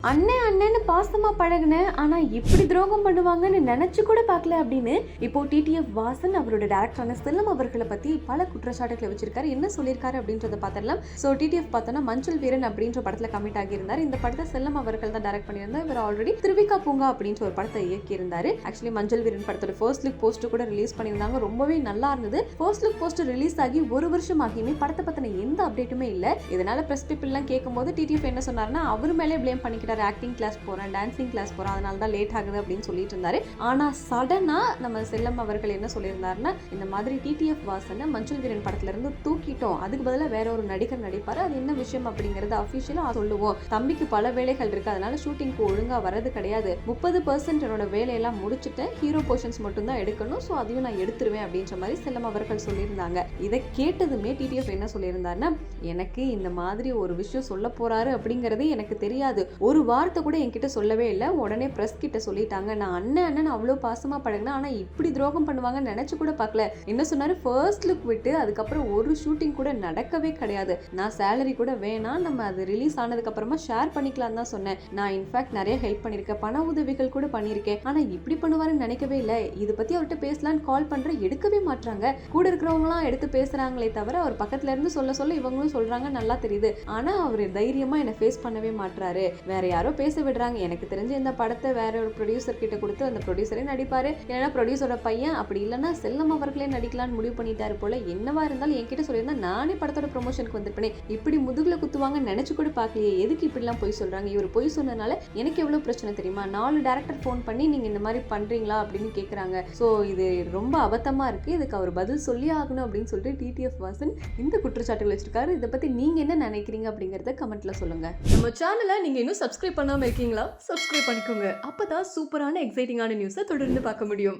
அண்ணன் அண்ணன்னு பாசமா பழகுனேன், ஆனா இப்படி துரோகம் பண்ணுவாங்கன்னு நினைச்சு கூட பார்க்கல அப்படின்னு இப்போ டிடிஎஃப் வாசன் அவரோட டைரக்டரான செல்லம் அவர்களை பத்தி பல குற்றச்சாட்டுகளை வச்சிருக்காரு. என்ன சொல்லியிருக்காரு அப்படின்றத பார்த்துடலாம். ஸோ டிடிஎஃப் பார்த்தோன்னா மஞ்சள் வீரன் அப்படின்ற படத்துல கமிட் ஆகியிருந்தார். இந்த படத்தை செல்லம் அவர்கள் தான் டைரக்ட் பண்ணியிருந்தார். இவர் ஆல்ரெடி திருவிக்கா பூங்கா அப்படின்ற ஒரு படத்தை இயக்கியிருந்தாரு. ஆக்சுவலி மஞ்சள் வீரன் படத்தோட ஃபர்ஸ்ட் லுக் போஸ்டர் கூட ரிலீஸ் பண்ணியிருந்தாங்க. ரொம்பவே நல்லா இருந்தது. ஃபர்ஸ்ட் லுக் போஸ்டர் ரிலீஸ் ஆகி ஒரு வருஷம் ஆகியுமே படத்தை பத்தின எந்த அப்டேட்டுமே இல்லை. இதனால பிரஸ் பீப்பிள் எல்லாம் கேட்கும் போது டிடிஎஃப் என்ன சொன்னாருன்னா, அவர் மேலே பிளேம் பண்ணிக்கிட்டாரு. ஆக்டிங் கிளாஸ் போறேன், டான்சிங் கிளாஸ் போறேன், அதனால தான் லேட் ஆகுது அப்படின்னு சொல்லிட்டு இருந்தாரு. ஆனா சடனா நம்ம செல்லம் அவர்கள் என்ன சொல்லியிருந்தாருன்னா, இந்த மாதிரி டிடிஎஃப் வாசனை மஞ்சள் வீரன் படத்துல இருந்து தூக்கிட்டோம், அதுக்கு பதிலாக வேற ஒரு நடிகர் நடிப்பாரு, அது என்ன விஷயம் அப்படிங்கறது அபிஷியலா சொல்லுவோம். தம்பிக்கு பல வேலைகள் இருக்கு, அதனால ஷூட்டிங்க்கு ஒழுங்கா வரது கிடையாது. 30% என்னோட வேலையெல்லாம் முடிச்சுட்டேன், ஹீரோ போர்ஷன்ஸ் மட்டும் தான் எடுக்கணும், ஸோ அதையும் நான் எடுத்துருவேன் அப்படின்ற மாதிரி செல்லம் அவர்கள் சொல்லியிருந்தாங்க. இதை கேட்டதுமே டிடிஎஃப் என்ன சொல்லியிருந்தாருன்னா, எனக்கு இந்த மாதிரி ஒரு விஷயம் சொல்ல போறாரு அப்படிங்கறது எனக்கு தெரியாது, ஒரு வார்த்தை கூட என்கிட்ட சொல்லவே இல்லை, உடனே பிரஸ் கிட்ட சொல்லிட்டாங்க, நான் அண்ணன் அவ்வளோ பாசமா பழகினேன், ஆனா இப்படி துரோகம் பண்ணுவாங்கன்னு நினைச்சு கூட பார்க்கல. என்ன சொன்னாரு, ஃபர்ஸ்ட் லுக் விட்டு அதுக்கப்புறம் ஒரு ஷூட்டிங் கூட நடக்கவே கிடையாது, நான் சேலரி கூட வேணாம், நம்ம அது ரிலீஸ் ஆனதுக்கு அப்புறமா ஷேர் பண்ணிக்கலாம் தான் சொன்னேன், நான் இன்ஃபேக்ட் நிறைய ஹெல்ப் பண்ணிருக்கேன், பண உதவிகள் கூட பண்ணிருக்கேன், ஆனா இப்படி பண்ணுவாருன்னு நினைக்கவே இல்லை. இதை பத்தி அவர்கிட்ட பேசலான்னு கால் பண்ற, எடுக்கவே மாட்டாங்க, கூட இருக்கிறவங்களாம் எடுத்து பேசுறாங்களே தவிர அவர் பக்கத்துல இருந்து சொல்ல இவங்களும் சொல்றாங்க, நல்லா தெரியுது, ஆனா அவர் தைரியமா என்னை ஃபேஸ் பண்ணவே மாட்டாரு, வேற யாரோ பேச விடுறாங்க, எனக்கு தெரிஞ்சு இந்த படத்தை வேற ஒரு ப்ரொடியூசர் கிட்ட கொடுத்து அந்த ப்ரொடியூசரே நடிப்பாரு, இல்லைன்னா ப்ரொடியூசரோட பையன், அப்படி இல்லைன்னா செல்லம் அவர்களே நடிக்கலான்னு முடிவு பண்ணிட்டாரு போல. என்னவா இருந்தாலும் என்கிட்ட சொல்லியிருந்தா நானே படத்தோட ப்ரொமோஷனுக்கு வந்திருப்பேன், இப்படி முதுகுல குத்துவாங்க நினைச்சு கூட பார்க்கலையே, எதுக்கு இப்படிலாம் போய் சொல்றாங்க, இவர் போய் சொன்னதுனால எனக்கு எவ்வளவு பிரச்சனை தெரியுமா, 4 டேரக்டர் ஃபோன் பண்ணி நீங்க இந்த மாதிரி பண்றீங்களா அப்படின்னு கேட்கறாங்க. ஸோ இது ரொம்ப அபத்தமா இருக்கு, இதுக்கு அவர் பதில் சொல்லி ஆகணும் அப்படின்னு சொல்லிட்டு டிடிஎஃப் வாசன் இந்த குற்றச்சாட்டுகள் வச்சிருக்காரு. இதை பத்தி நீங்க என்ன நினைக்கிறீங்க அப்படிங்கறத கமெண்ட்ல சொல்லுங்க. நம்ம சேனலை நீங்க இன்னும் சப்ஸ்கிரைப் பண்ணாம இருக்கீங்களா? சப்ஸ்கிரைப் பண்ணிக்கோங்க, அப்பதான் சூப்பரான எக்ஸைட்டிங்கான நியூஸை தொடர்ந்து பார்க்க முடியும்.